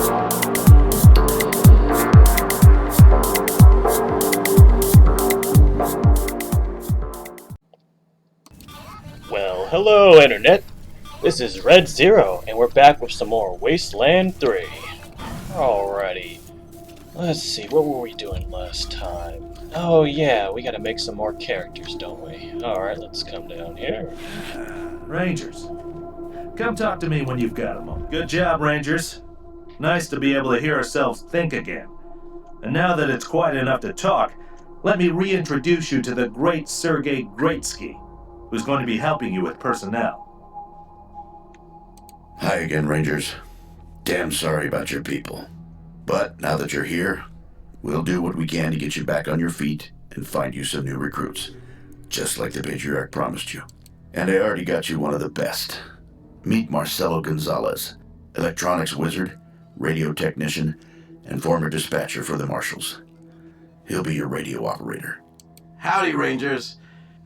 Well, hello Internet, this is Red Zero, and we're back with some more Wasteland 3. Alrighty, let's see, what were we doing last time? Oh yeah, we gotta make some more characters, don't we? Alright, let's come down here. Rangers, come talk to me when you've got a moment. Good job, Rangers. Nice to be able to hear ourselves think again. And now that it's quiet enough to talk, let me reintroduce you to the great Sergei Greatsky, who's going to be helping you with personnel. Hi again, Rangers. Damn sorry about your people. But now that you're here, we'll do what we can to get you back on your feet and find you some new recruits, just like the patriarch promised you. And I already got you one of the best. Meet Marcelo Gonzalez, electronics wizard, radio technician, and former dispatcher for the Marshals. He'll be your radio operator. Howdy, Rangers.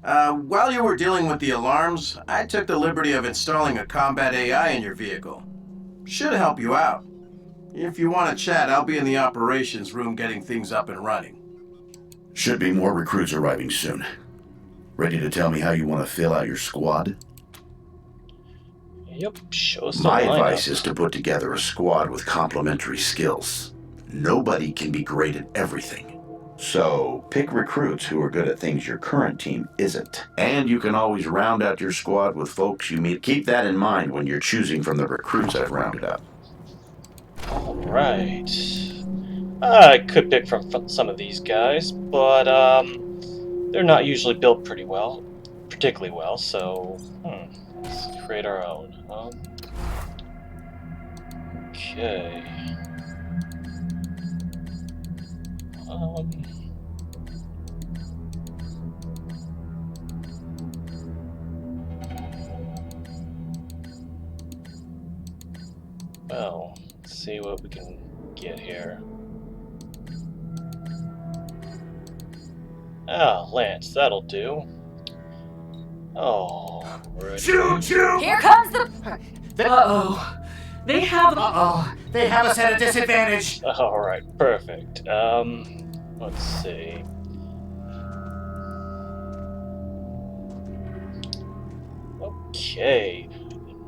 While you were dealing with the alarms, I took the liberty of installing a combat AI in your vehicle. Should help you out. If you want to chat, I'll be in the operations room getting things up and running. Should be more recruits arriving soon. Ready to tell me how you want to fill out your squad? Yep, show us My the lineup. advice is to put together a squad with complementary skills. Nobody can be great at everything. So, pick recruits who are good at things your current team isn't. And you can always round out your squad with folks you meet. Keep that in mind when you're choosing from the recruits I've rounded up. Alright. I could pick from some of these guys, but they're not usually built particularly well, so let's create our own. Okay. Well, let's see what we can get here. Ah, Lance, that'll do. Oh, Choo choo! Here comes the... Uh-oh. They have... They have us at a disadvantage. alright, perfect. Let's see. Okay.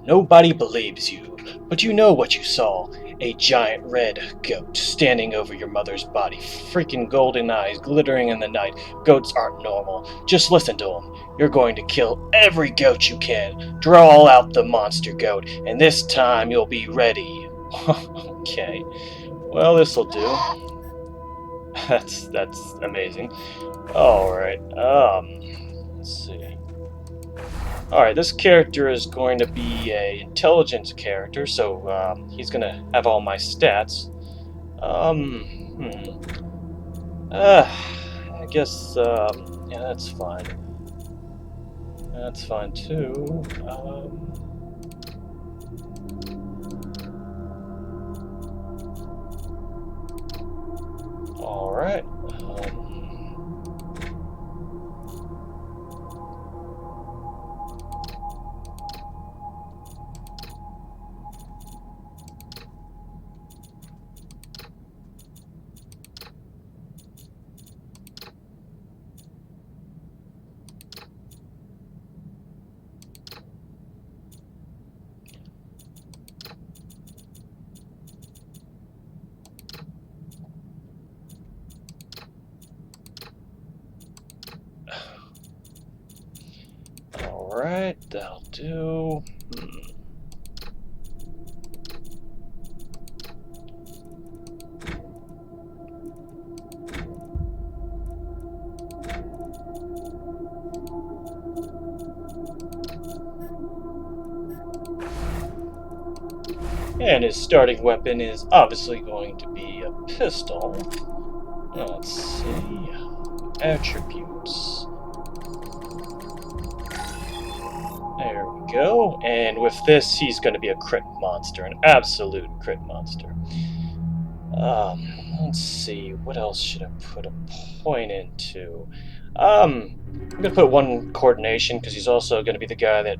Nobody believes you, but you know what you saw. A giant red goat standing over your mother's body, freaking golden eyes glittering in the night. Goats aren't normal. Just listen to them. You're going to kill every goat you can. Draw out the monster goat, and this time you'll be ready. Okay. Well, this'll do. That's amazing. Alright, let's see. Alright, this character is going to be an intelligence character, so he's going to have all my stats. I guess, yeah, that's fine. That's fine too. Alright. Alright, that'll do. And his starting weapon is obviously going to be a pistol. Let's see. Attributes. There we go. And with this, he's going to be a crit monster, an absolute crit monster. Let's see. What else should I put a point into? I'm going to put one coordination because he's also going to be the guy that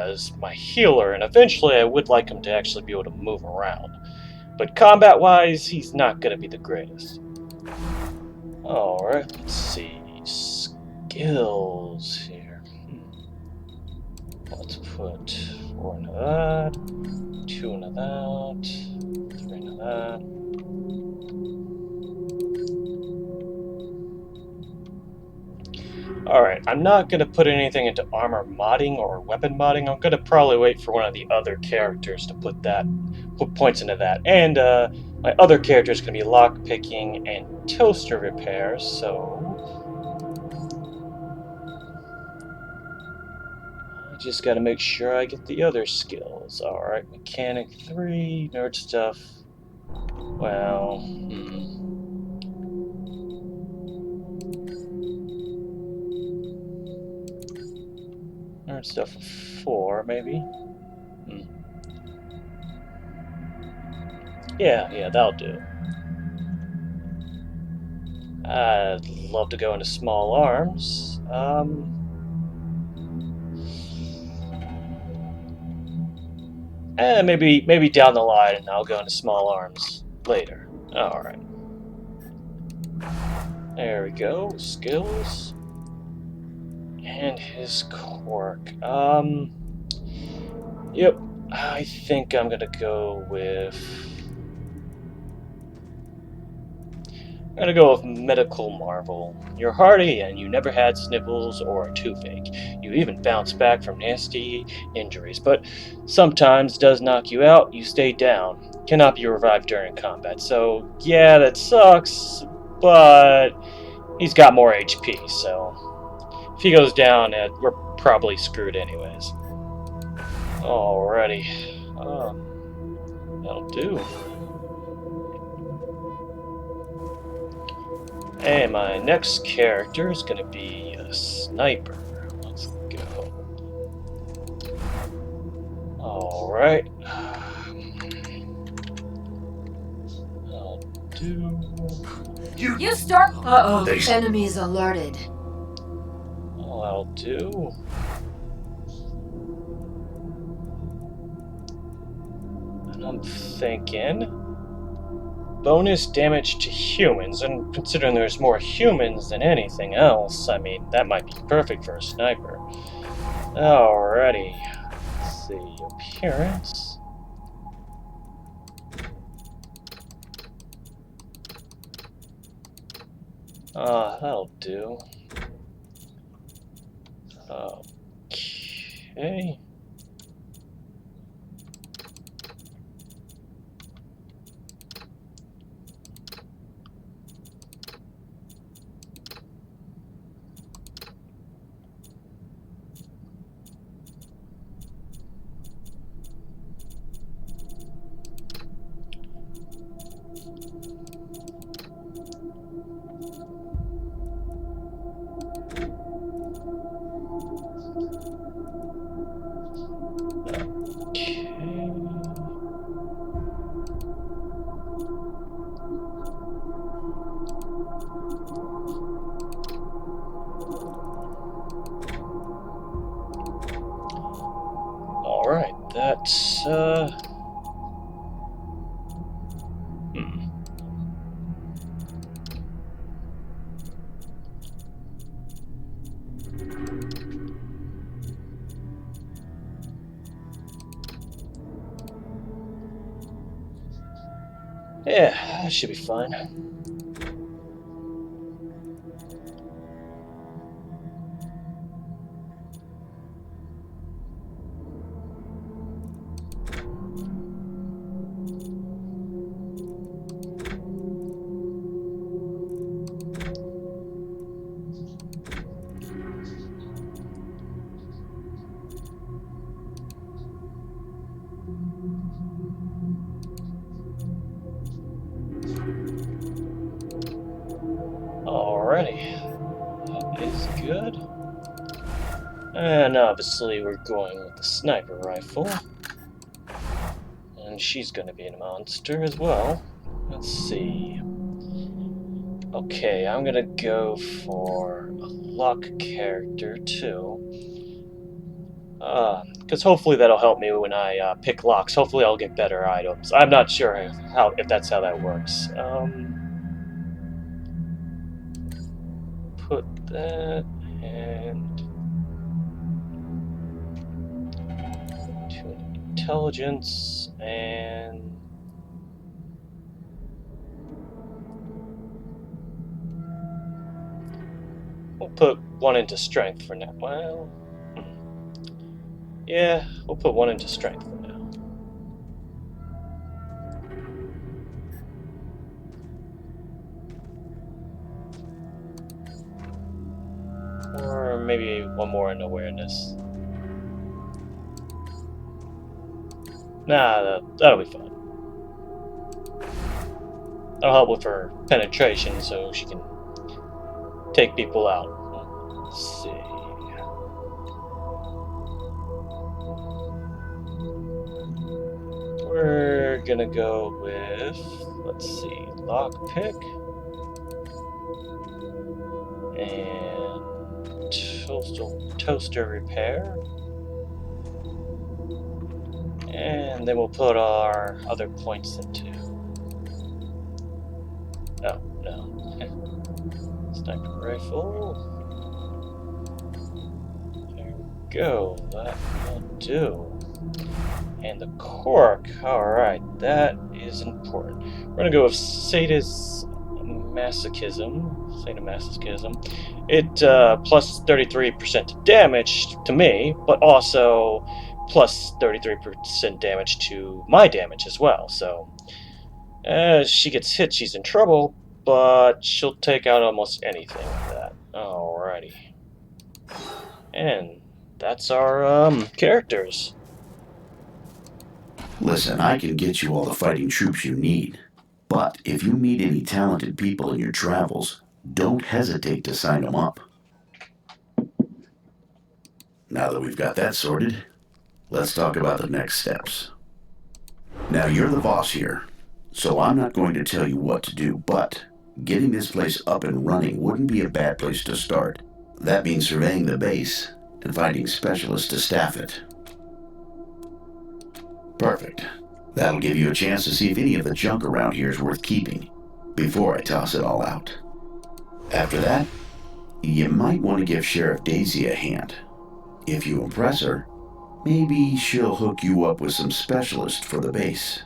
is my healer, and eventually I would like him to actually be able to move around. but combat-wise, he's not gonna be the greatest. Alright, let's see. Skills here. Let's put 4 into that, 2 into that, 3 into that. Alright, I'm not going to put anything into armor modding or weapon modding. I'm going to probably wait for one of the other characters to put points into that. And my other character is going to be lock picking and toaster repairs, so I just got to make sure I get the other skills. Alright, mechanic 3, nerd stuff. Well, nerd stuff 4, maybe? Yeah, that'll do. I'd love to go into small arms. Maybe down the line, and I'll go into small arms later. Alright. There we go. Skills. And his quirk. Yep. I think I'm gonna go with... I'm gonna go with Medical Marvel. You're hardy and you never had sniffles or a toothache. You even bounce back from nasty injuries, but sometimes does knock you out, you stay down. Cannot be revived during combat. So yeah, that sucks, but he's got more HP, so if he goes down, we're probably screwed anyways. Alrighty. That'll do. And my next character is going to be a sniper. Let's go. Alright. I'll do... You start. Uh-oh. Enemies alerted. Oh, I'll do... And I'm thinking... bonus damage to humans, and considering there's more humans than anything else, I mean, that might be perfect for a sniper. Alrighty. Let's see. Appearance. That'll do. Okay. Alright, that's, yeah, that should be fine. Alrighty, that is good. And obviously we're going with the sniper rifle. And she's going to be a monster as well. Let's see. Okay, I'm going to go for a luck character too. Because hopefully that'll help me when I pick locks. Hopefully I'll get better items. I'm not sure if that's how that works. Put that and to intelligence and we'll put one into strength for now. Well, yeah, we'll put one into strength for now. Or maybe one more in awareness. Nah, that'll be fine. That'll help with her penetration so she can take people out. Let's see. We're gonna go with, let's see, lockpick and toaster repair. And then we'll put our other points into. Oh, no. Sniper rifle. There we go. That will do. And the cork. Alright, that is important. We're going to go with sadomasochism. It plus 33% damage to me, but also plus 33% damage to my damage as well. So, as she gets hit, she's in trouble, but she'll take out almost anything with that. Alrighty. And that's our characters. Listen, I can get you all the fighting troops you need. But if you meet any talented people in your travels, don't hesitate to sign them up. Now that we've got that sorted, let's talk about the next steps. Now, you're the boss here, so I'm not going to tell you what to do, but getting this place up and running wouldn't be a bad place to start. That means surveying the base and finding specialists to staff it. Perfect. That'll give you a chance to see if any of the junk around here is worth keeping, before I toss it all out. After that, you might want to give Sheriff Daisy a hand. If you impress her, maybe she'll hook you up with some specialists for the base.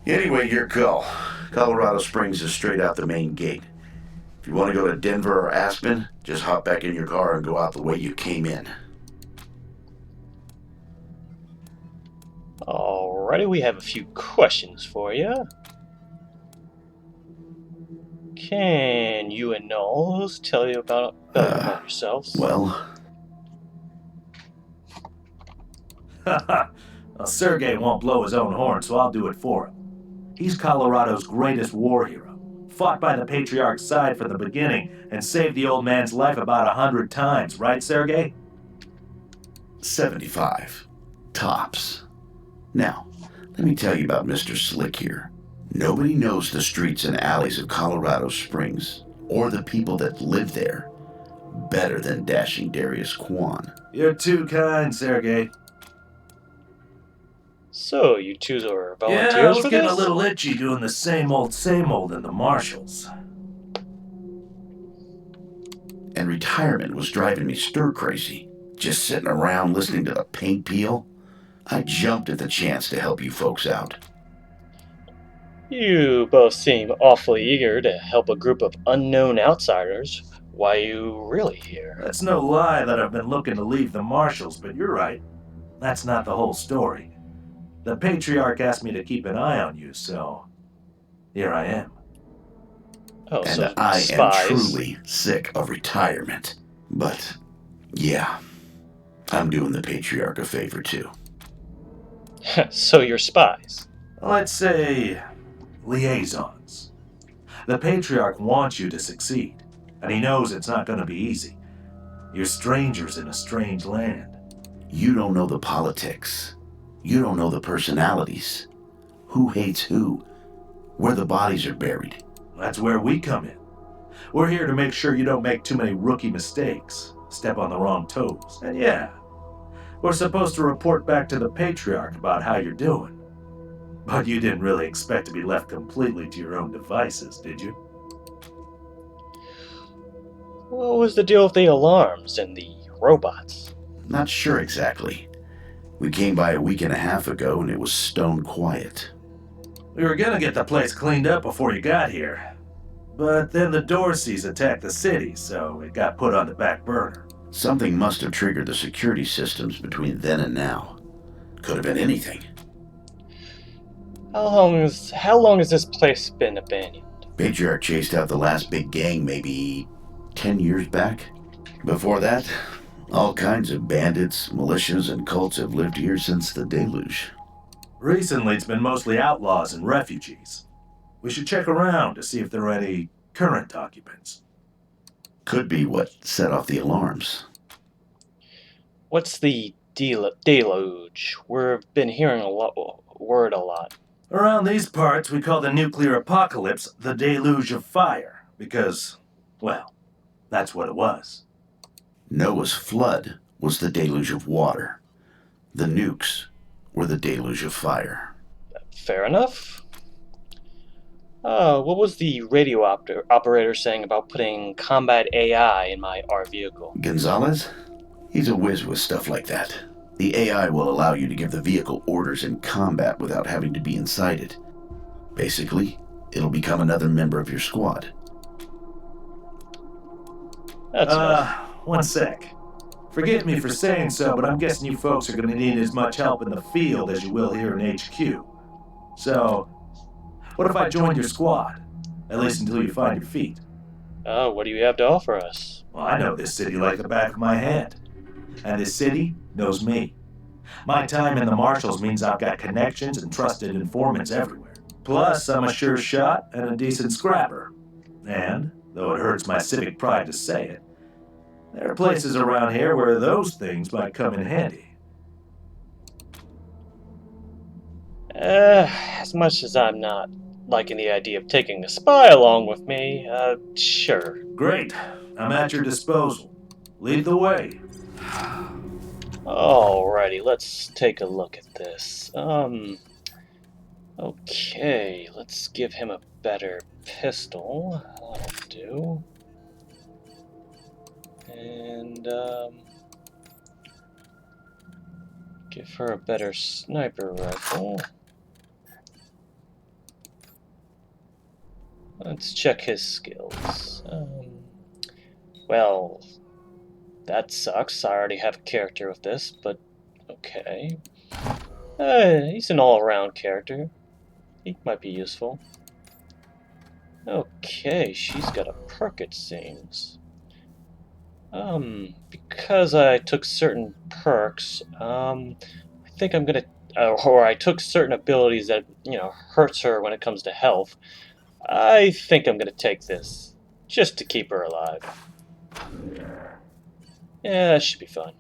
Anyway, your call. Colorado Springs is straight out the main gate. If you want to go to Denver or Aspen, just hop back in your car and go out the way you came in. Alrighty, we have a few questions for you. Can you and Knowles tell you about yourselves? Well, Sergey won't blow his own horn, so I'll do it for him. He's Colorado's greatest war hero. Fought by the Patriarch's side from the beginning and saved the old man's life about 100 times, right, Sergey? 75. Tops. Now, let me tell you about Mr. Slick here. Nobody knows the streets and alleys of Colorado Springs, or the people that live there, better than dashing Darius Kwan. You're too kind, Sergey. So, you two are volunteers Yeah, I was for getting this? a little itchy doing the same old in the marshals. And retirement was driving me stir-crazy. Just sitting around listening to the paint peel. I jumped at the chance to help you folks out. You both seem awfully eager to help a group of unknown outsiders. Why are you really here? That's no lie that I've been looking to leave the marshals, but you're right. That's not the whole story. The Patriarch asked me to keep an eye on you, so here I am. Oh, And so I spies. am truly sick of retirement. But, yeah, I'm doing the Patriarch a favor too. So you're spies. Let's say liaisons. The Patriarch wants you to succeed, and he knows it's not going to be easy. You're strangers in a strange land. You don't know the politics. You don't know the personalities. Who hates who? Where the bodies are buried. That's where we come in. We're here to make sure you don't make too many rookie mistakes, step on the wrong toes. And yeah, We're supposed to report back to the Patriarch about how you're doing. But you didn't really expect to be left completely to your own devices, did you? What was the deal with the alarms and the robots? Not sure exactly. We came by a week and a half ago and it was stone quiet. We were gonna get the place cleaned up before you got here. But then the Dorseys attacked the city, so it got put on the back burner. Something must have triggered the security systems between then and now. Could have been anything. How long has this place been abandoned? Patriarch chased out the last big gang maybe 10 years back. Before that, all kinds of bandits, militias, and cults have lived here since the deluge. Recently, it's been mostly outlaws and refugees. We should check around to see if there are any current occupants. Could be what set off the alarms. What's the deluge? We've been hearing word a lot. Around these parts, we call the nuclear apocalypse the deluge of fire, because, well, that's what it was. Noah's flood was the deluge of water. The nukes were the deluge of fire. Fair enough. What was the radio operator saying about putting combat AI in my R vehicle? Gonzalez? He's a whiz with stuff like that. The AI will allow you to give the vehicle orders in combat without having to be inside it. Basically, it'll become another member of your squad. That's enough. One sec. Forgive me for saying so, but I'm guessing you folks are gonna need as much help in the field as you will here in HQ. So, what if I joined your squad? At least until you find your feet. What do you have to offer us? Well, I know this city like the back of my hand. And this city knows me. My time in the Marshals means I've got connections and trusted informants everywhere. Plus, I'm a sure shot and a decent scrapper. And, though it hurts my civic pride to say it, there are places around here where those things might come in handy. As much as I'm not liking the idea of taking a spy along with me, sure. Great. I'm at your disposal. Lead the way. Alrighty, let's take a look at this. Okay, let's give him a better pistol. That'll do. And, give her a better sniper rifle. Let's check his skills. Well, that sucks. I already have a character with this, but okay. He's an all-around character. He might be useful. Okay, she's got a perk, it seems. Because I took certain perks, I think I'm gonna, or I took certain abilities that, hurts her when it comes to health. I think I'm gonna take this, just to keep her alive. Yeah, that should be fun.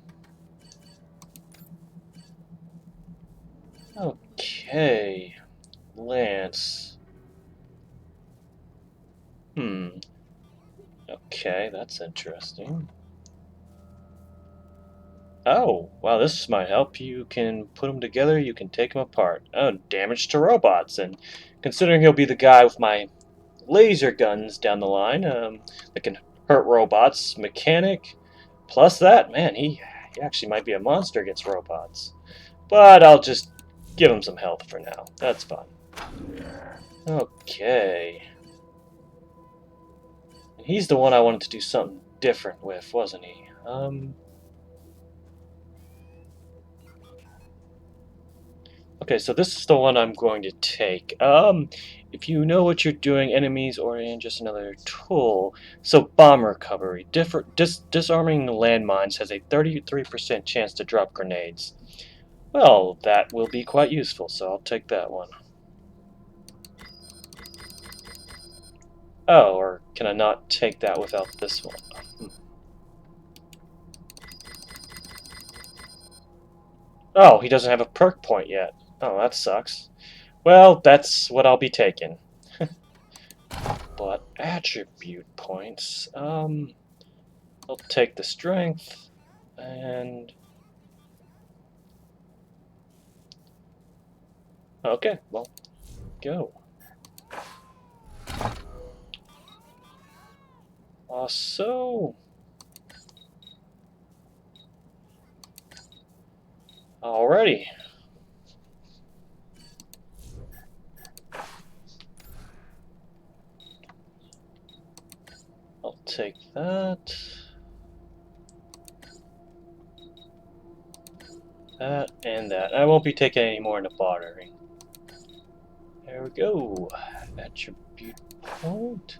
Okay, Lance. Okay, that's interesting. Oh, wow, this might help. You can put them together, you can take them apart. Oh, damage to robots. And considering he'll be the guy with my laser guns down the line, that can hurt robots, mechanic, plus that, man, he actually might be a monster against robots. But I'll just give him some health for now. That's fine. Okay. He's the one I wanted to do something different with, wasn't he? Okay, so this is the one I'm going to take. If you know what you're doing, enemies or in just another tool. So bomb recovery. Disarming landmines has a 33% chance to drop grenades. Well, that will be quite useful, so I'll take that one. Oh, or can I not take that without this one? Oh, he doesn't have a perk point yet. Oh, that sucks. Well, that's what I'll be taking. But attribute points, I'll take the strength, and Okay, well, go. So... Alrighty. I'll take that. That and that. I won't be taking any more in the bartering. There we go. Attribute point.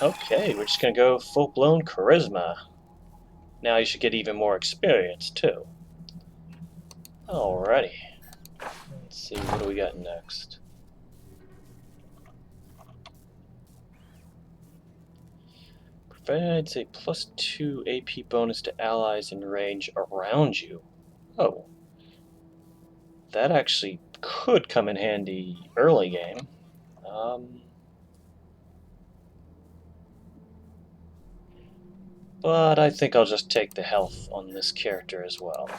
Okay, we're just gonna go full-blown charisma. Now you should get even more experience too. Alrighty. Let's see, what do we got next? Provides a +2 AP bonus to allies in range around you. Oh. That actually could come in handy early game. But I think I'll just take the health on this character as well.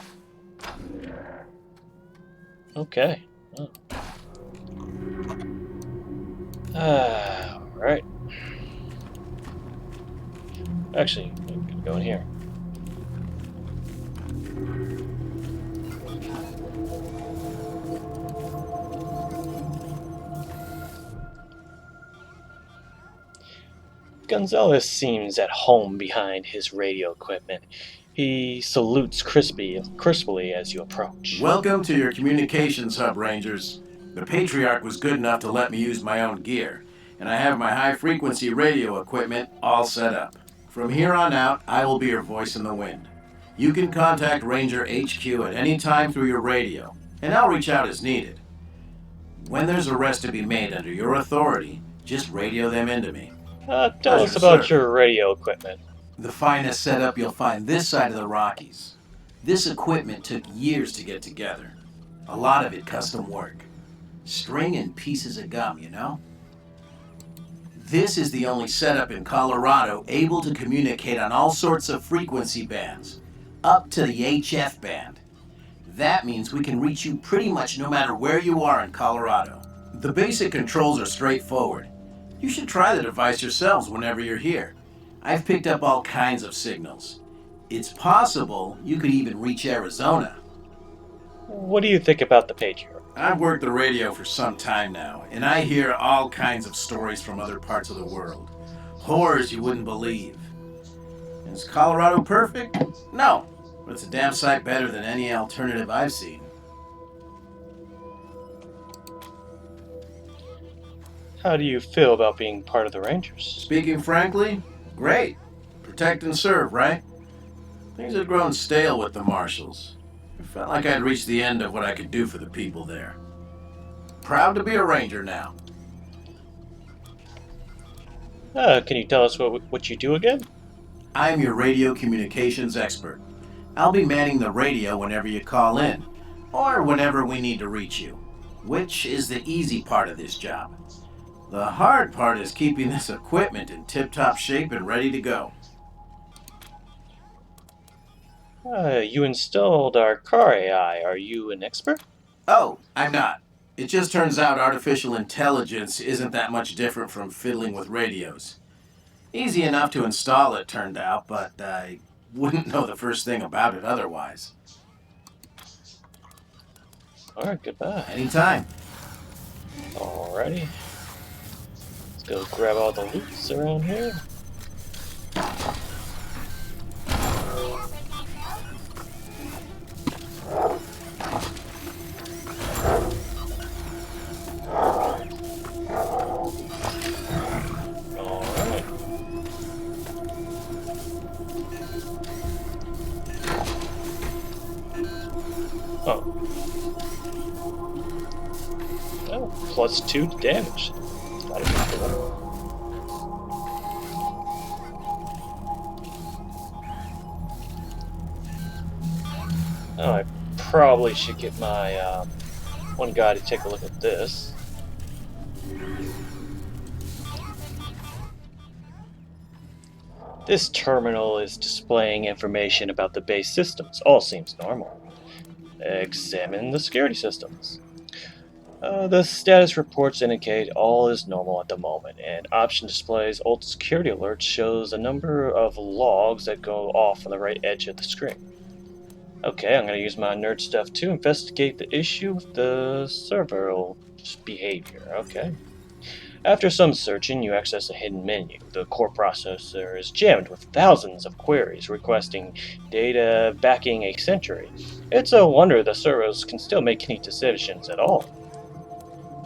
Okay. Oh. Alright. Actually, I'm gonna go in here. Gonzalez seems at home behind his radio equipment. He salutes crisply as you approach. Welcome to your communications hub, Rangers. The Patriarch was good enough to let me use my own gear, and I have my high-frequency radio equipment all set up. From here on out, I will be your voice in the wind. You can contact Ranger HQ at any time through your radio, and I'll reach out as needed. When there's a arrest to be made under your authority, just radio them into me. Tell us about your radio equipment. The finest setup you'll find this side of the Rockies. This equipment took years to get together. A lot of it custom work. String and pieces of gum, you know? This is the only setup in Colorado able to communicate on all sorts of frequency bands, up to the HF band. That means we can reach you pretty much no matter where you are in Colorado. The basic controls are straightforward. You should try the device yourselves whenever you're here. I've picked up all kinds of signals. It's possible you could even reach Arizona. What do you think about the Patriarch? I've worked the radio for some time now, and I hear all kinds of stories from other parts of the world. Horrors you wouldn't believe. Is Colorado perfect? No, but it's a damn sight better than any alternative I've seen. How do you feel about being part of the Rangers? Speaking frankly, great. Protect and serve, right? Things had grown stale with the Marshals. It felt like I'd reached the end of what I could do for the people there. Proud to be a Ranger now. Can you tell us what you do again? I'm your radio communications expert. I'll be manning the radio whenever you call in, or whenever we need to reach you, which is the easy part of this job. The hard part is keeping this equipment in tip-top shape and ready to go. You installed our car AI. Are you an expert? Oh, I'm not. It just turns out artificial intelligence isn't that much different from fiddling with radios. Easy enough to install, it turned out, but I wouldn't know the first thing about it otherwise. Alright, goodbye. Anytime. Alrighty. Let's go grab all the loots around here. Alright. Oh. Oh, +2 damage. Gotta be cool. Oh, I probably should get my one guy to take a look at this. This terminal is displaying information about the base systems. All seems normal. Examine the security systems. The status reports indicate all is normal at the moment, and option displays old security alerts shows a number of logs that go off on the right edge of the screen. Okay, I'm going to use my nerd stuff to investigate the issue with the server behavior. Okay. After some searching, you access a hidden menu. The core processor is jammed with thousands of queries requesting data backing a century. It's a wonder the servers can still make any decisions at all.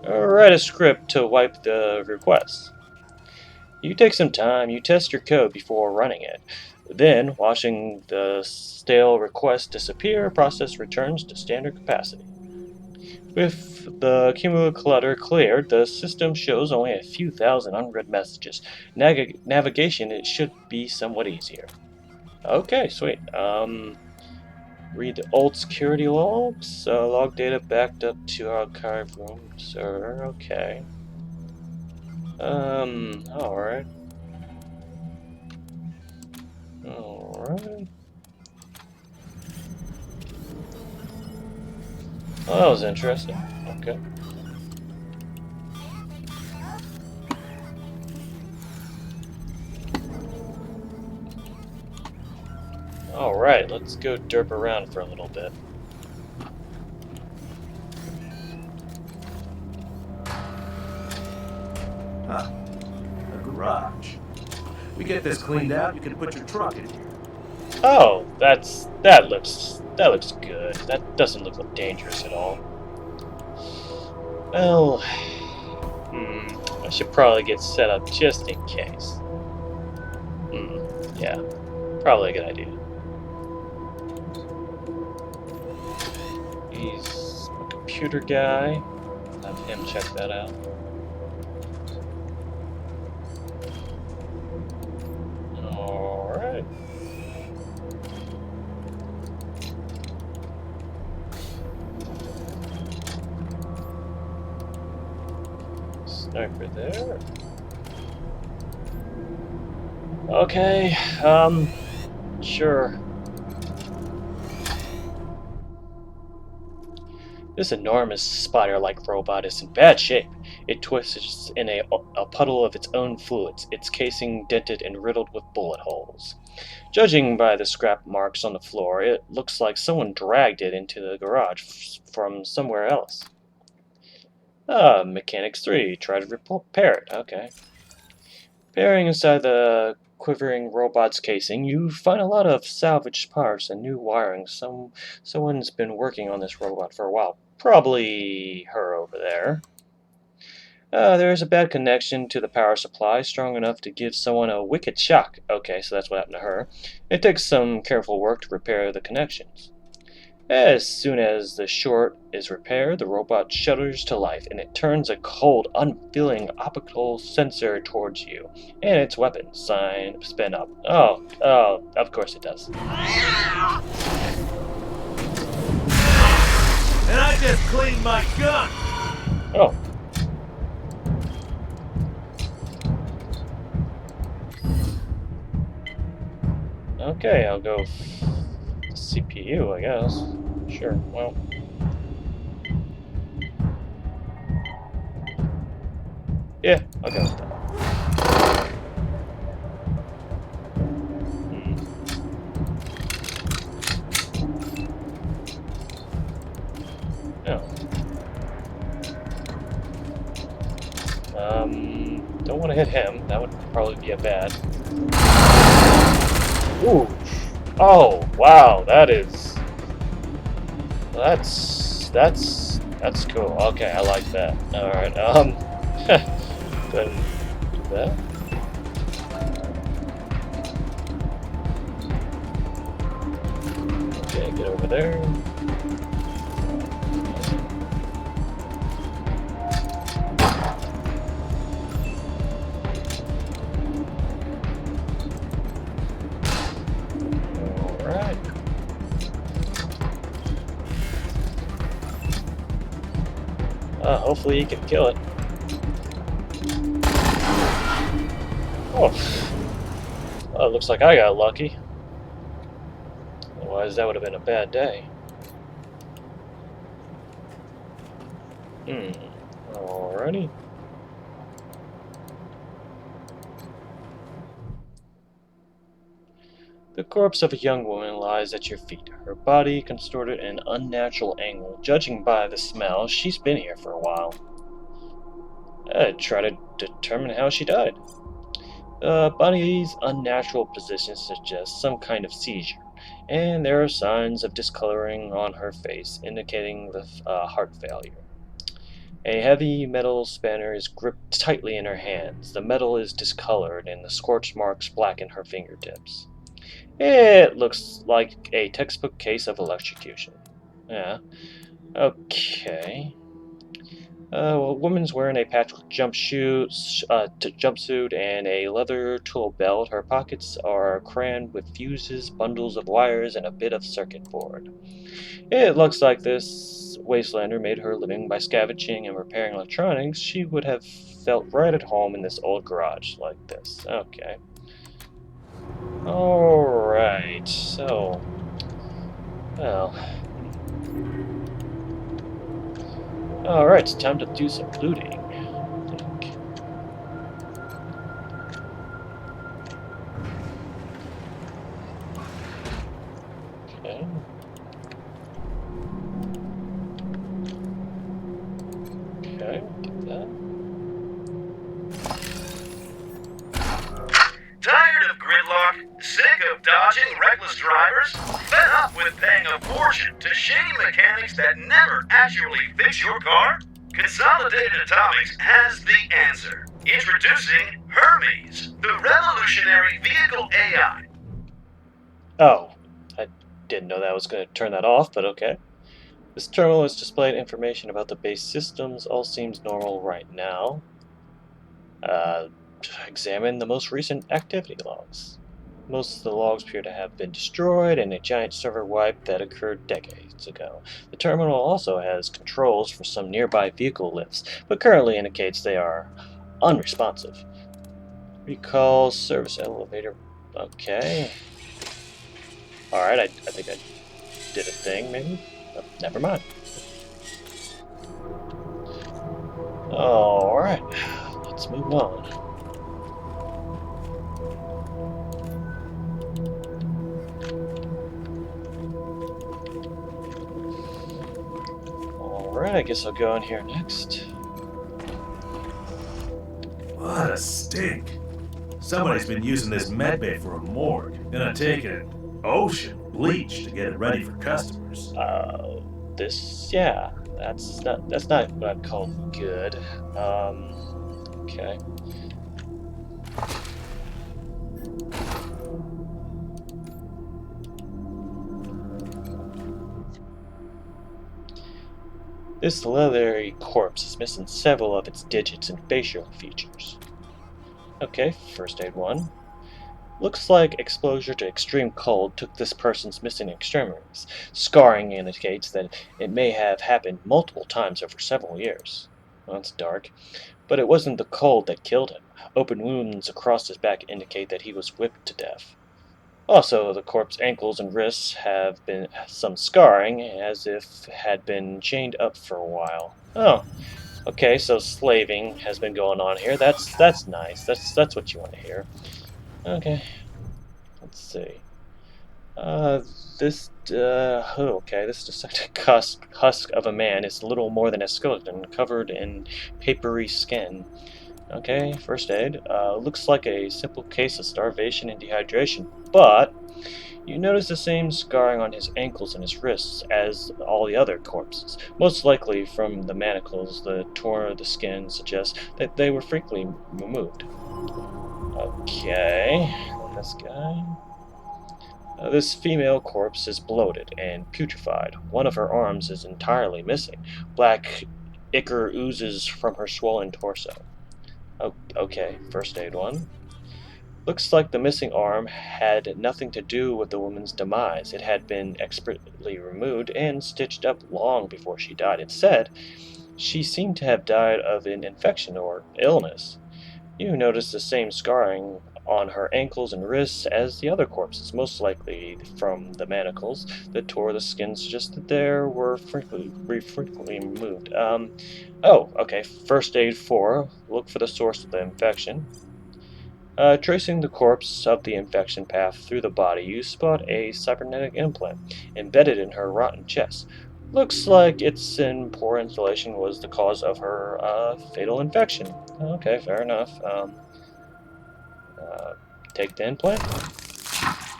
Write a script to wipe the requests. You take some time, you test your code before running it. Then, watching the stale request disappear, process returns to standard capacity. With the cumulative clutter cleared, the system shows only a few thousand unread messages. Navigation, it should be somewhat easier. Okay, sweet. Read the old security logs. Log data backed up to archive room server. Okay. Alright. Alright. Oh, that was interesting. Okay. Alright, let's go derp around for a little bit. Huh. A garage. We get this cleaned out, you can put your truck in here. Oh, that looks good. That doesn't look dangerous at all. Well, I should probably get set up just in case. Yeah, probably a good idea. He's a computer guy. Have him check that out. Alright. Sniper there. Okay, sure. This enormous spider-like robot is in bad shape. It twists in a puddle of its own fluids, its casing dented and riddled with bullet holes. Judging by the scrap marks on the floor, it looks like someone dragged it into the garage from somewhere else. Mechanics 3. Try to repair it. Okay. Peering inside the quivering robot's casing, you find a lot of salvaged parts and new wiring. Someone's been working on this robot for a while. Probably her over there. There is a bad connection to the power supply, strong enough to give someone a wicked shock. Okay, so that's what happened to her. It takes some careful work to repair the connections. As soon as the short is repaired, the robot shudders to life, and it turns a cold, unfeeling optical sensor towards you, and its weapon sign spin up. Oh, of course it does. And I just cleaned my gun! Oh. Okay, I'll go CPU, I guess. Sure, well. Yeah, I'll go with that. No. Don't want to hit him. That would probably be a bad. Ooh. Oh, wow, that's cool. Okay, I like that. Alright, go ahead and do that. Okay, get over there. Hopefully you can kill it. Oh. Oh, looks like I got lucky. Otherwise, that would have been a bad day. Alrighty. The corpse of a young woman lies at your feet, her body contorted in an unnatural angle. Judging by the smell, she's been here for a while. Try to determine how she died. The body's unnatural position suggests some kind of seizure, and there are signs of discoloring on her face, indicating the heart failure. A heavy metal spanner is gripped tightly in her hands. The metal is discolored, and the scorch marks blacken her fingertips. It looks like a textbook case of electrocution. Yeah. Okay. A woman's wearing a patchwork jumpsuit and a leather tool belt. Her pockets are crammed with fuses, bundles of wires, and a bit of circuit board. It looks like this Wastelander made her living by scavenging and repairing electronics. She would have felt right at home in this old garage like this. Okay. Alright, so... Well... Alright, it's time to do some looting. I think. Okay. Okay, get that. Tired of gridlock? Sick of dodging reckless drivers? Fed up with paying a fortune to shady mechanics that never actually fix your car? Consolidated Atomics has the answer. Introducing Hermes, the revolutionary vehicle AI. Oh, I didn't know that was going to turn that off, but okay. This terminal has displayed information about the base systems. All seems normal right now. Examine the most recent activity logs. Most of the logs appear to have been destroyed in a giant server wipe that occurred decades ago. The terminal also has controls for some nearby vehicle lifts, but currently indicates they are unresponsive. Recall service elevator. Okay. Alright, I think I did a thing, maybe? Oh, never mind. Alright, let's move on. Alright, I guess I'll go in here next. What a stink. Somebody's been using this medbay for a morgue. Gonna take an ocean bleach to get it ready for customers. Yeah, that's not what I'd call good. Okay. This leathery corpse is missing several of its digits and facial features. Okay, first aid 1. Looks like exposure to extreme cold took this person's missing extremities. Scarring indicates that it may have happened multiple times over several years. Well, that's dark. But it wasn't the cold that killed him. Open wounds across his back indicate that he was whipped to death. Also, the corpse's ankles and wrists have been some scarring, as if had been chained up for a while. Oh, okay, so slaving has been going on here. That's nice. That's what you want to hear. Okay, let's see. Okay, this dissected husk of a man is little more than a skeleton covered in papery skin. Okay, first aid. Looks like a simple case of starvation and dehydration, but you notice the same scarring on his ankles and his wrists as all the other corpses. Most likely from the manacles, the torn of the skin suggests that they were frequently removed. Okay, and this guy. This female corpse is bloated and putrefied. One of her arms is entirely missing. Black ichor oozes from her swollen torso. Okay, first aid 1. Looks like the missing arm had nothing to do with the woman's demise. It had been expertly removed and stitched up long before she died. Instead, she seemed to have died of an infection or illness. You notice the same scarring on her ankles and wrists as the other corpses, most likely from the manacles that tore the skin, suggested there were frequently removed. Oh, okay. First aid 4. Look for the source of the infection. Tracing the corpse up the infection path through the body, you spot a cybernetic implant embedded in her rotten chest. Looks like its poor insulation was the cause of her fatal infection. Okay, fair enough. Uh, take the implant.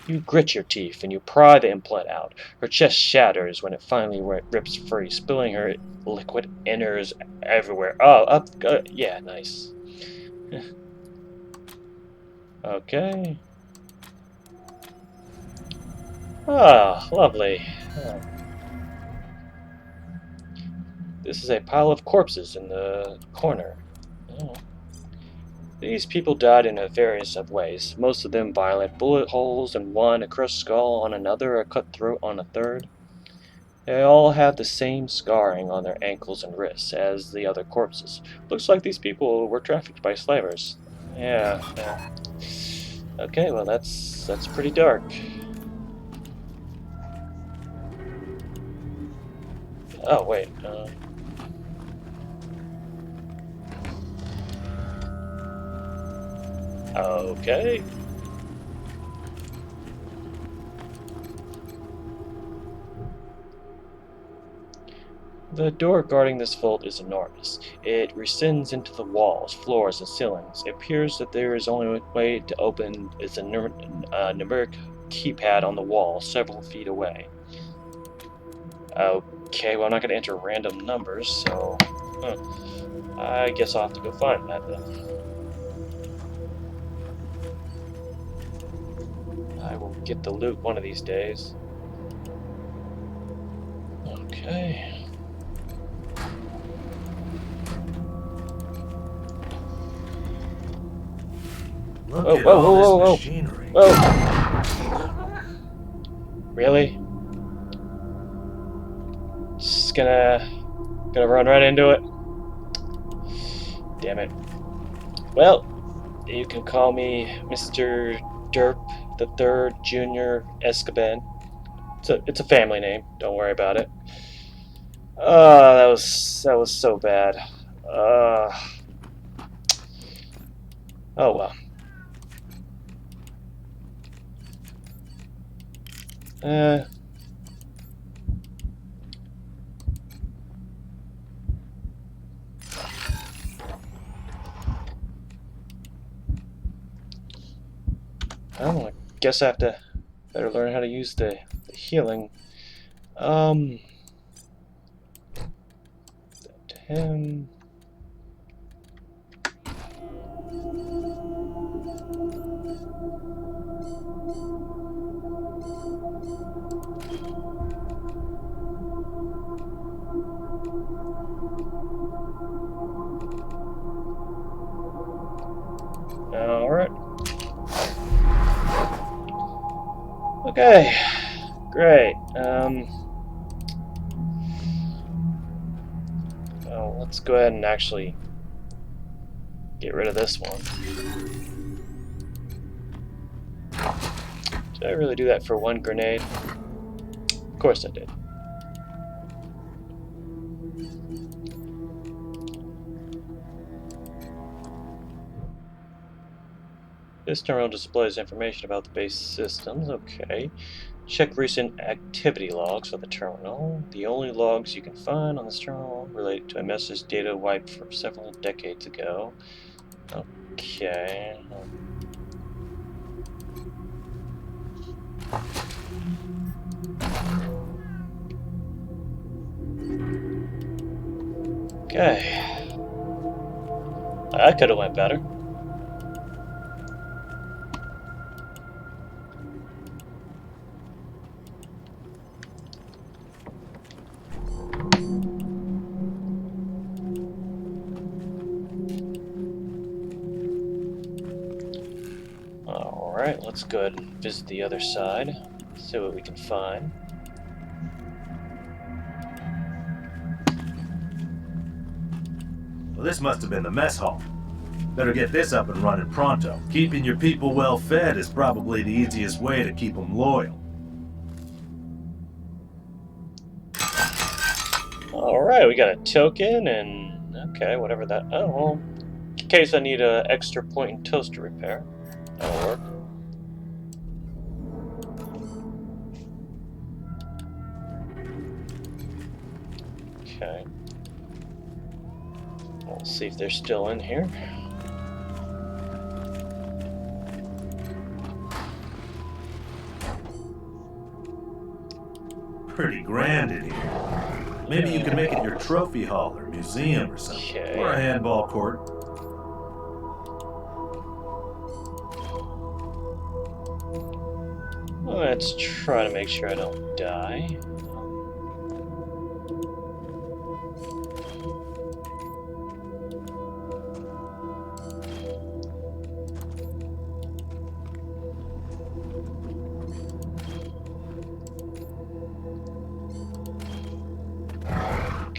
You grit your teeth and you pry the implant out. Her chest shatters when it finally rips free, spilling her liquid innards everywhere. Oh, up. Yeah, nice. Okay. Ah, lovely. Oh. This is a pile of corpses in the corner. Oh. These people died in various of ways, most of them violent bullet holes in one, a crushed skull on another, a cut throat on a third. They all have the same scarring on their ankles and wrists as the other corpses. Looks like these people were trafficked by slavers. Yeah. Okay, well that's pretty dark. Oh wait. Okay. The door guarding this vault is enormous. It descends into the walls, floors, and ceilings. It appears that there is only one way to open is a numeric keypad on the wall several feet away. Okay, well I'm not going to enter random numbers, so I guess I'll have to go find that then. I will get the loot one of these days. Okay. Look at all this machinery. Whoa! Really? Just gonna run right into it. Damn it. Well, you can call me Mr. Derp the Third Junior Escoban. It's a family name. Don't worry about it. That was so bad. Oh well. Well, I guess I have to better learn how to use the healing. To him. All right. Okay, great. Well, let's go ahead and actually get rid of this one. Did I really do that for one grenade? Of course I did. This terminal displays information about the base systems. Okay. Check recent activity logs for the terminal. The only logs you can find on this terminal relate to a message data wiped from several decades ago. Okay. Okay. That could have went better. Alright, let's go ahead and visit the other side, see what we can find. Well, this must have been the mess hall. Better get this up and running pronto. Keeping your people well fed is probably the easiest way to keep them loyal. Alright, we got a token and... okay, whatever that... oh, well... in case I need an extra point in toaster repair. That'll work. Okay. We'll see if they're still in here. Pretty grand in here. Maybe you can make it your trophy hall or museum or something. Okay. Or a handball court. Let's try to make sure I don't die.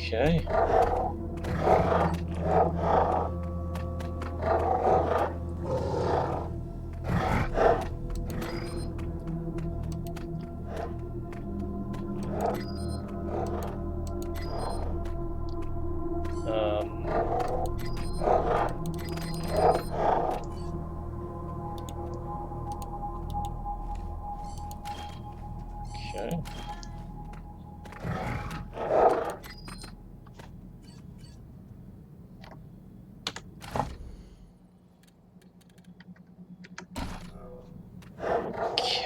Okay. Okay.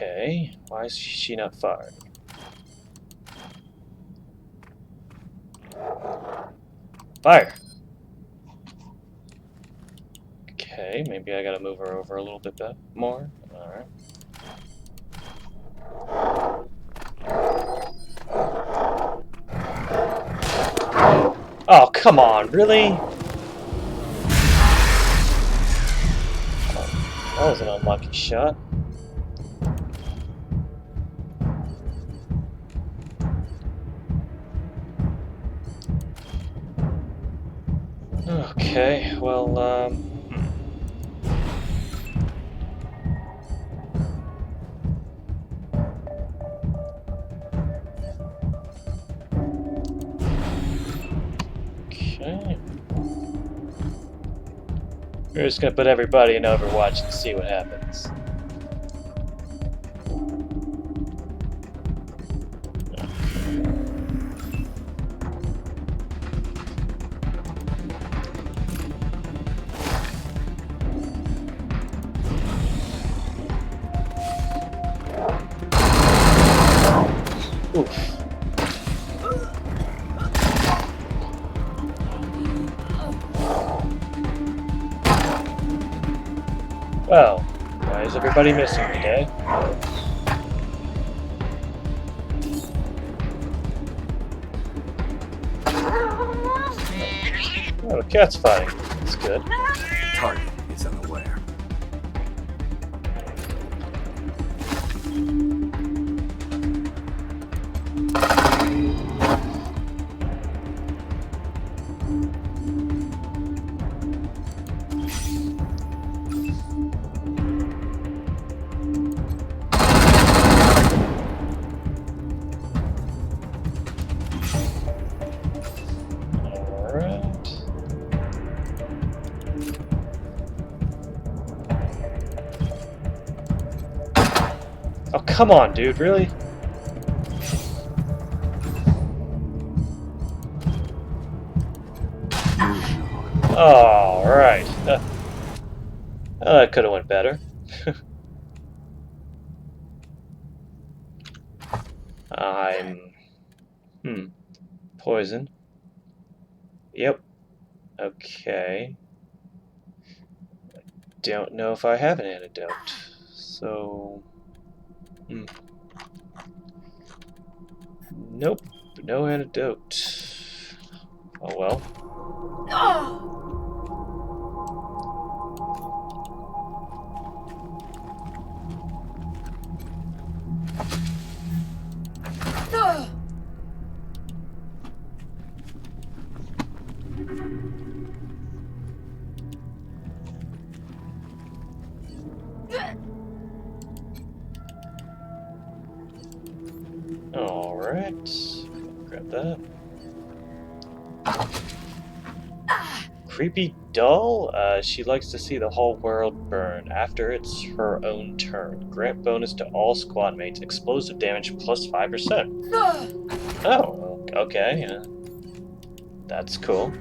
Okay, why is she not firing? Fire! Okay, maybe I gotta move her over a little bit more. Alright. Oh, come on, really? That was an unlucky shot. Okay, well, okay. We're just gonna put everybody in Overwatch and see what happens. Oof. Well, why is everybody missing today? Oh, the cat's fighting. That's good. Target is unaware. Alright. Oh, come on, dude, really? Alright. That could have went better. I'm... Poison. Yep. Okay. Don't know if I have an antidote. So... Nope. No antidote. Oh well. Alright. Grab that. Creepy doll? She likes to see the whole world burn. After it's her own turn. Grant bonus to all squad mates. Explosive damage plus 5%. Oh, okay. That's cool.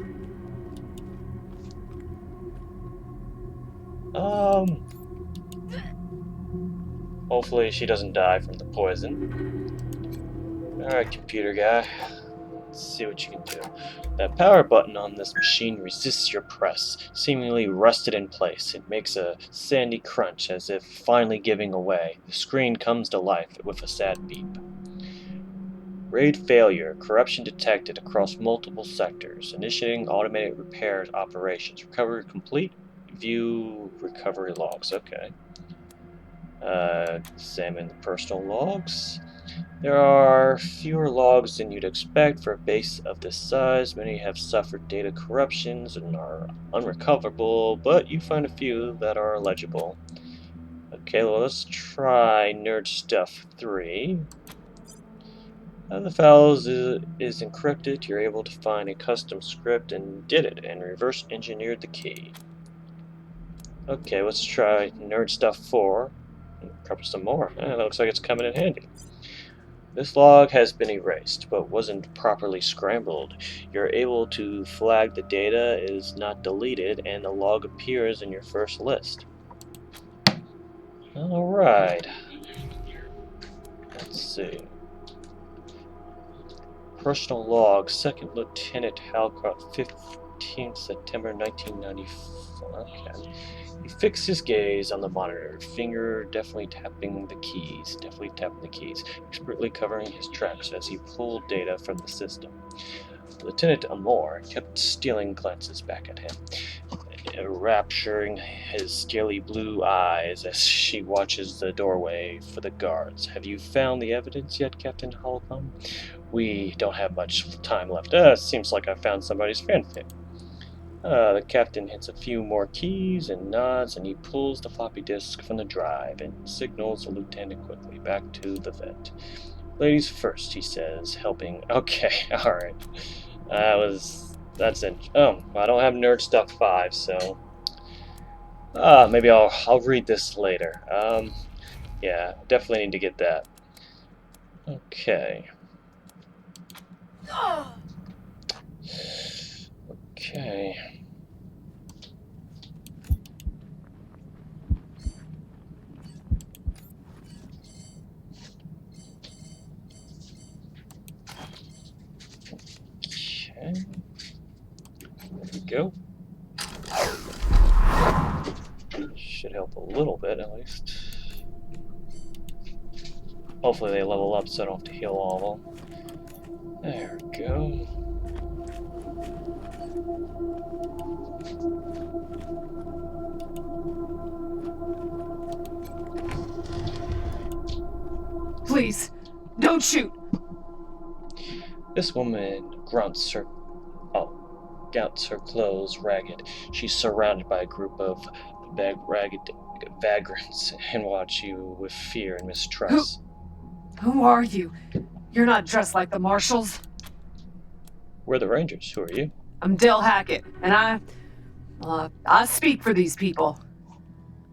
Hopefully she doesn't die from the poison. Alright, computer guy. Let's see what you can do. That power button on this machine resists your press, seemingly rusted in place. It makes a sandy crunch as if finally giving away. The screen comes to life with a sad beep. RAID failure. Corruption detected across multiple sectors. Initiating automated repairs operations. Recovery complete. View recovery logs. Okay. Examine the personal logs. There are fewer logs than you'd expect for a base of this size. Many have suffered data corruptions and are unrecoverable, but you find a few that are legible. Okay, well, let's try Nerd Stuff 3. The files is encrypted. You're able to find a custom script and did it, and reverse engineered the key. Okay, let's try Nerd Stuff 4. And probably some more. It looks like it's coming in handy. This log has been erased, but wasn't properly scrambled. You're able to flag the data is not deleted, and the log appears in your first list. Alright. Let's see. Personal log, 2nd Lieutenant Halcott, 15th September 1994. Okay. He fixed his gaze on the monitor, finger definitely tapping the keys, expertly covering his tracks as he pulled data from the system. Lieutenant Amore kept stealing glances back at him, rapturing his scaly blue eyes as she watches the doorway for the guards. Have you found the evidence yet, Captain Holcomb? We don't have much time left. Seems like I found somebody's fanfic. The captain hits a few more keys and nods, and he pulls the floppy disk from the drive and signals the lieutenant quickly back to the vent. Ladies first, he says, helping. Okay, alright. That's it. Oh, I don't have Nerd Stuff 5, so maybe I'll read this later. Yeah, definitely need to get that. Okay. Okay. Okay. There we go. Should help a little bit, at least. Hopefully they level up so I don't have to heal all of them. There we go. Please, don't shoot. This woman gouts her clothes ragged. She's surrounded by a group of ragged vagrants and watch you with fear and mistrust. Who are you? You're not dressed like the marshals. We're the Rangers. Who are you? I'm Del Hackett, and I speak for these people.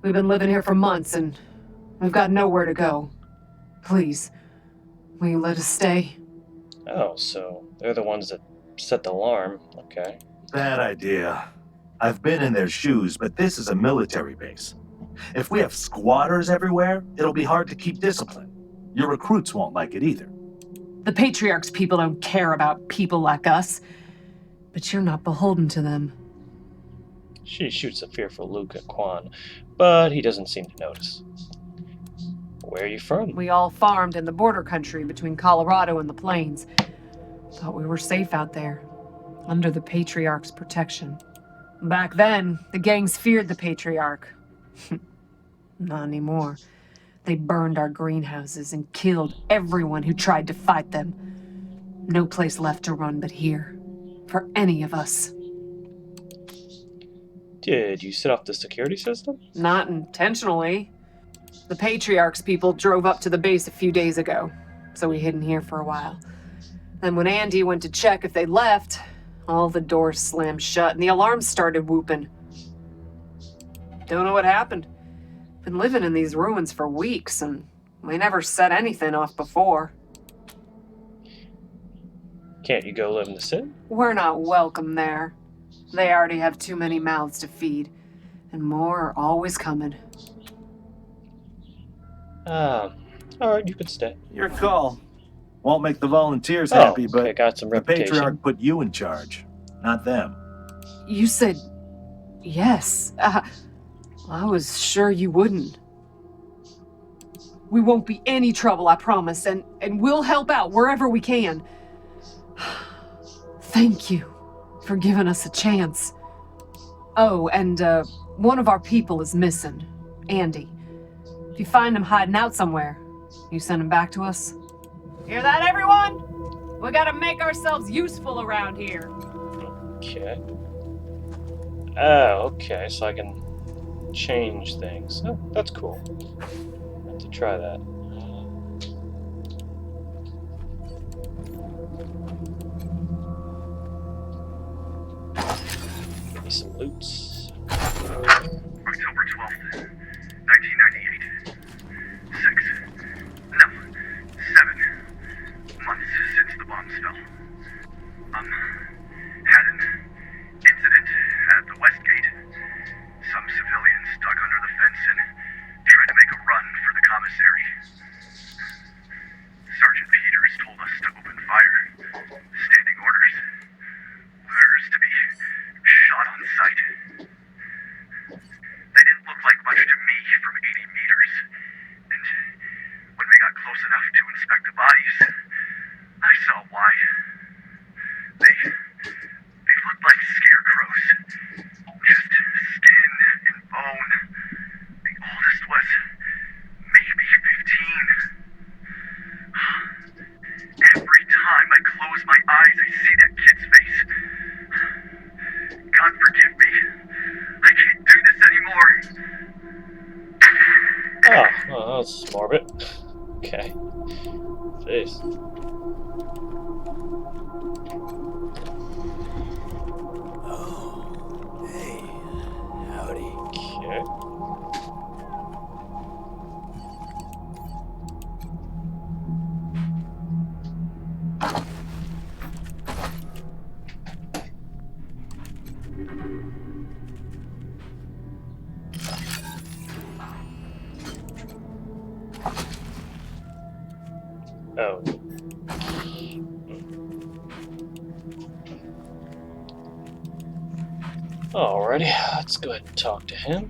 We've been living here for months, and we've got nowhere to go. Please, will you let us stay? Oh, so they're the ones that set the alarm. Okay. Bad idea. I've been in their shoes, but this is a military base. If we have squatters everywhere, it'll be hard to keep discipline. Your recruits won't like it either. The Patriarch's people don't care about people like us, but you're not beholden to them. She shoots a fearful look at Quan, but he doesn't seem to notice. Where are you from? We all farmed in the border country between Colorado and the plains. Thought we were safe out there, under the Patriarch's protection. Back then, the gangs feared the Patriarch. Not anymore. They burned our greenhouses and killed everyone who tried to fight them. No place left to run but here, for any of us. Did you set off the security system? Not intentionally. The Patriarch's people drove up to the base a few days ago. so we hid in here for a while. Then when Andy went to check if they left, all the doors slammed shut and the alarms started whooping. Don't know what happened. Been living in these ruins for weeks and we never set anything off before. Can't you go live in the city? We're not welcome there. They already have too many mouths to feed, and more are always coming. Alright, you could stay. Your call. Won't make the volunteers Oh, happy, but okay, got some the reputation. Patriarch put you in charge, not them. You said yes. I was sure you wouldn't. We won't be any trouble, I promise, and we'll help out wherever we can. Thank you for giving us a chance. Oh, and one of our people is missing, Andy. If you find him hiding out somewhere, you send him back to us. Hear that, everyone? We gotta make ourselves useful around here. Okay. Oh, okay, so I can change things. Oh, that's cool. I have to try that. Give me some loots. October 12th, 1998. 7 months since the bombs fell. Had an incident at the West Gate. Some civilians dug under the fence and tried to make a run for the commissary. Sergeant Peters told us to open fire. Standing orders. Orders to be shot on sight. They didn't look like much to me from 80 meters. And when we got close enough to inspect the bodies, I saw why. They looked like scarecrows. Just skin and bone. The oldest was maybe 15. Every time I close my eyes, I see that kid's face. God forgive me. I can't do this anymore. Oh, well, that was morbid. Okay. Jeez. Oh, hey, howdy. Okay. Oh. Alrighty, let's go ahead and talk to him.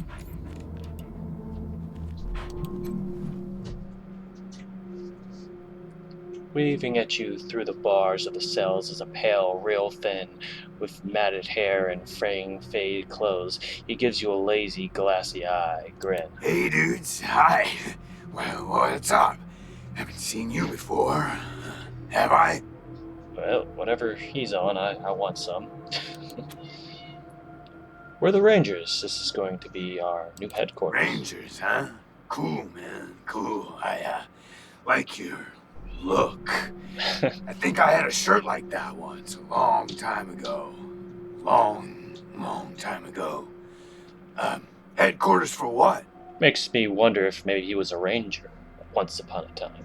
Waving at you through the bars of the cells is a pale, real thin, with matted hair and fraying, faded clothes. He gives you a lazy, glassy eye grin. Hey, dudes. Hi. Well, what's up? Haven't seen you before. Have I? Well, whatever he's on, I want some. We're the Rangers. This is going to be our new headquarters. Rangers, huh? Cool, man. Cool. I like your look. I think I had a shirt like that once, a long time ago. Long time ago. Headquarters for what? Makes me wonder if maybe he was a ranger once upon a time.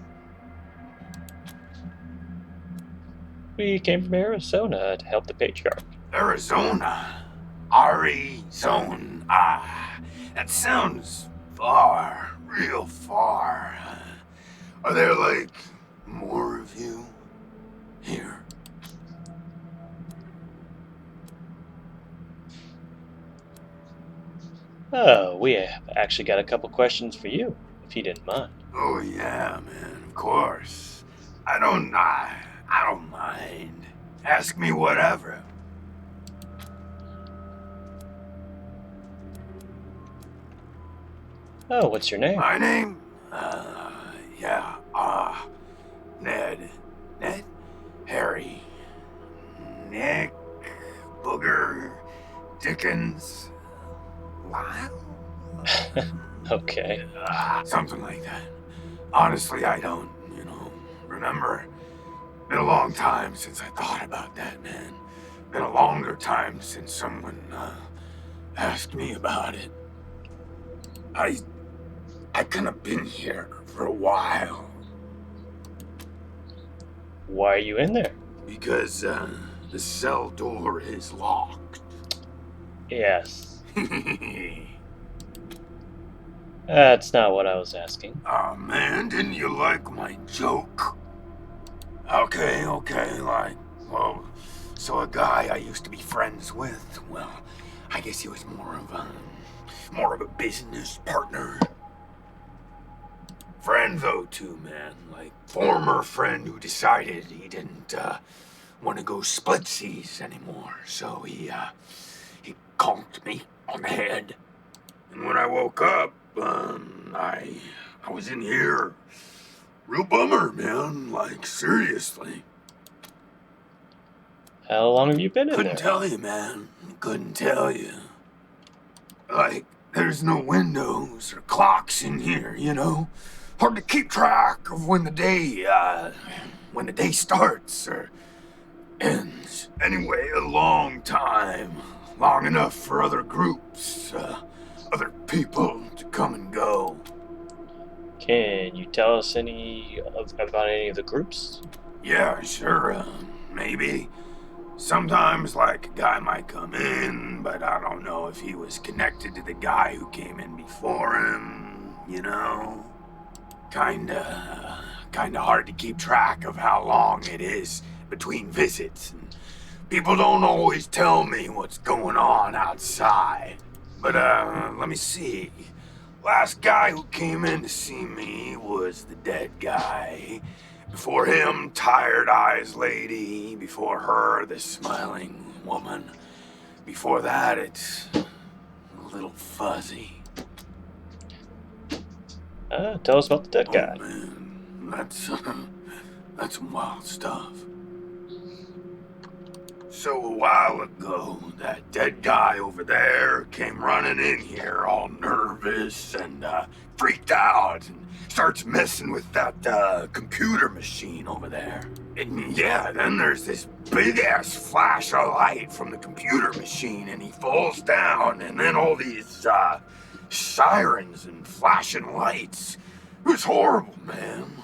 We came from Arizona to help the Patriarch. Arizona. Arizona. That sounds far, real far. Are there, like, more of you here? Oh, we have actually got a couple questions for you, if you didn't mind. Oh, yeah, man, of course. I don't mind. Ask me whatever. Oh, what's your name? My name? Ned. Harry. Nick. Booger. Dickens. Lyle? Okay. Something like that. Honestly, I don't, remember. Been a long time since I thought about that, man. Been a longer time since someone, asked me about it. I kind of been here for a while. Why are you in there? Because, the cell door is locked. Yes. That's not what I was asking. Aw, man, didn't you like my joke? Okay, like, well, so a guy I used to be friends with, well, I guess he was more of a business partner. Friend though, too, man, like, former friend who decided he didn't, want to go splitsies anymore, so he conked me on the head. And when I woke up, I was in here. Real bummer, man, like, seriously. How long have you been in Couldn't there? tell you, man. Couldn't tell you. Like, there's no windows or clocks in here, you know? Hard to keep track of when the day starts or ends. Anyway, a long time. Long enough for other groups, other people to come and go. Can you tell us about any of the groups? Yeah, sure, maybe. Sometimes, like, a guy might come in, but I don't know if he was connected to the guy who came in before him, you know? Kinda hard to keep track of how long it is between visits, and people don't always tell me what's going on outside. But, let me see. Last guy who came in to see me was the dead guy. Before him, Tired Eyes Lady. Before her, the Smiling Woman. Before that, it's a little fuzzy. Tell us about the dead guy. Oh, man, that's some wild stuff. So a while ago, that dead guy over there came running in here all nervous and freaked out and starts messing with that computer machine over there. And yeah, then there's this big-ass flash of light from the computer machine and he falls down and then all these sirens and flashing lights. It was horrible, man.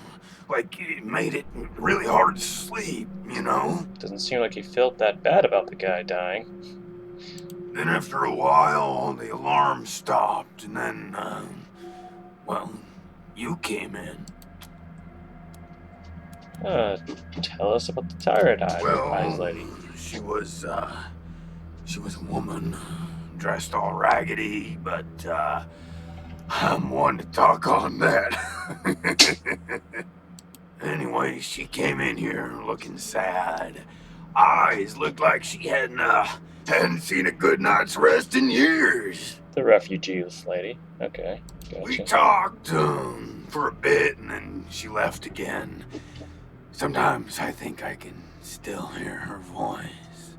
Like, it made it really hard to sleep, you know? Doesn't seem like he felt that bad about the guy dying. Then after a while, the alarm stopped, and then, well, you came in. Tell us about the Tired Eyes Lady. She was a woman, dressed all raggedy, but, I'm one to talk on that. Anyway, she came in here looking sad. Eyes looked like she hadn't seen a good night's rest in years. The refugees lady. Okay, gotcha. We talked for a bit and then she left again. Sometimes I think I can still hear her voice.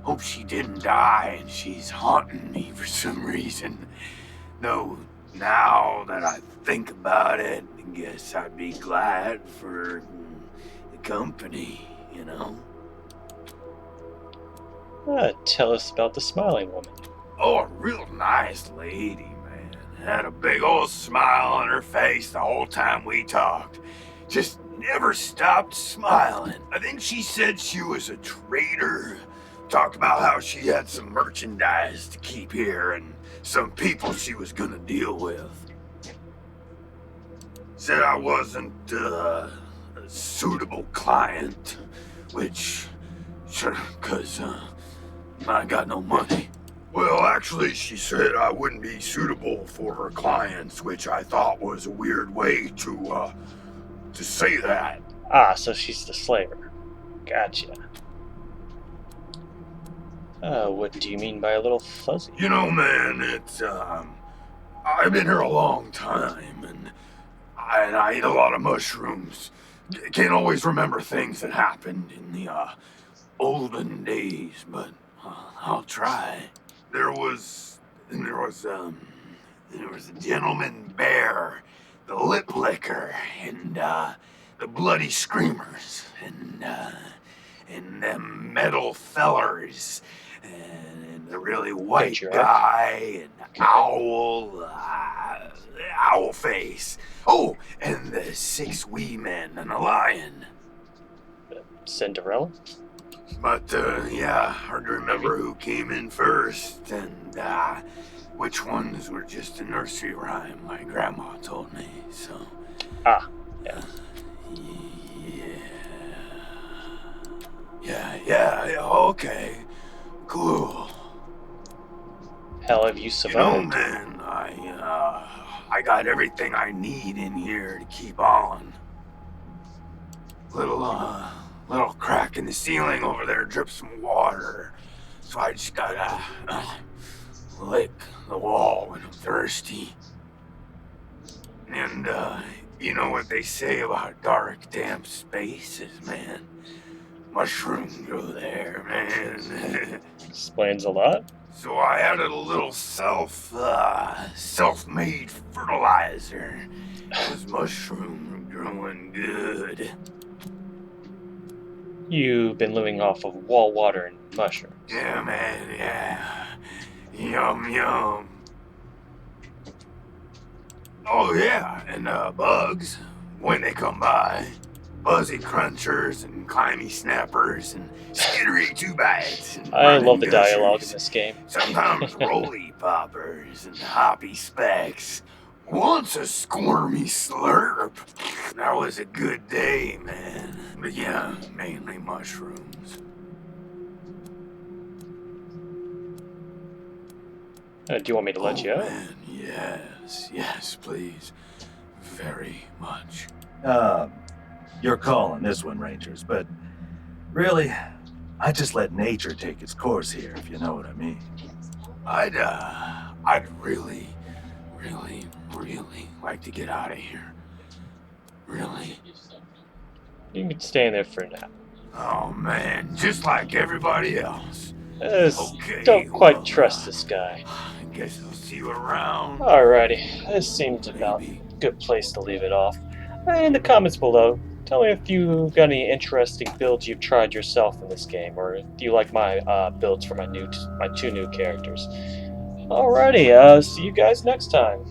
Hope she didn't die and she's haunting me for some reason. Though now that I think about it, I guess I'd be glad for the company, you know? Tell us about the Smiling Woman. Oh, a real nice lady, man. Had a big old smile on her face the whole time we talked. Just never stopped smiling. I think she said she was a trader. Talked about how she had some merchandise to keep here and some people she was gonna deal with. Said I wasn't a suitable client, which, sure, 'cause I got no money. Well, actually, she said I wouldn't be suitable for her clients, which I thought was a weird way to say that. So she's the slaver. Gotcha. What do you mean by a little fuzzy? You know, man, it's, I've been here a long time, and I eat a lot of mushrooms. Can't always remember things that happened in the, olden days, but I'll try. There was a gentleman bear, the lip licker, and, the bloody screamers and them metal fellers and the really white Patriarch. guy and owl face. Oh, and the 6 wee men and a lion. Cinderella? But, yeah, hard to remember who came in first and, which ones were just a nursery rhyme my grandma told me, so... Ah, yeah. Yeah, okay. Cool. Hell, have you You know, survived? man, I got everything I need in here to keep on. Little crack in the ceiling over there drips some water. So I just gotta lick the wall when I'm thirsty. And, you know what they say about dark, damp spaces, man? Mushrooms grow there, man. Explains a lot. So I added a little self-made fertilizer. Those mushrooms are growing good. You've been living off of wall water and mushrooms. Yeah, man, yeah. Yum, yum. Oh, yeah, and bugs, when they come by. Buzzy crunchers and climby snappers and skittery 2-bites. I love the dialogue in this game. Sometimes roly poppers and hoppy specks. Once a squirmy slurp. That was a good day, man. But yeah, mainly mushrooms. Do you want me to let you out? Man, yes, please. Very much. Your call on this one, Rangers, but really, I just let nature take its course here, if you know what I mean. I'd really like to get out of here. Really. You can stay in there for now. Oh man, just like everybody else. Okay, Don't quite well, trust this guy. I guess I'll see you around. Alrighty, this seems about a good place to leave it off. In the comments below, tell me if you got any interesting builds you've tried yourself in this game, or if you like my builds for my 2 new characters. Alrighty, see you guys next time.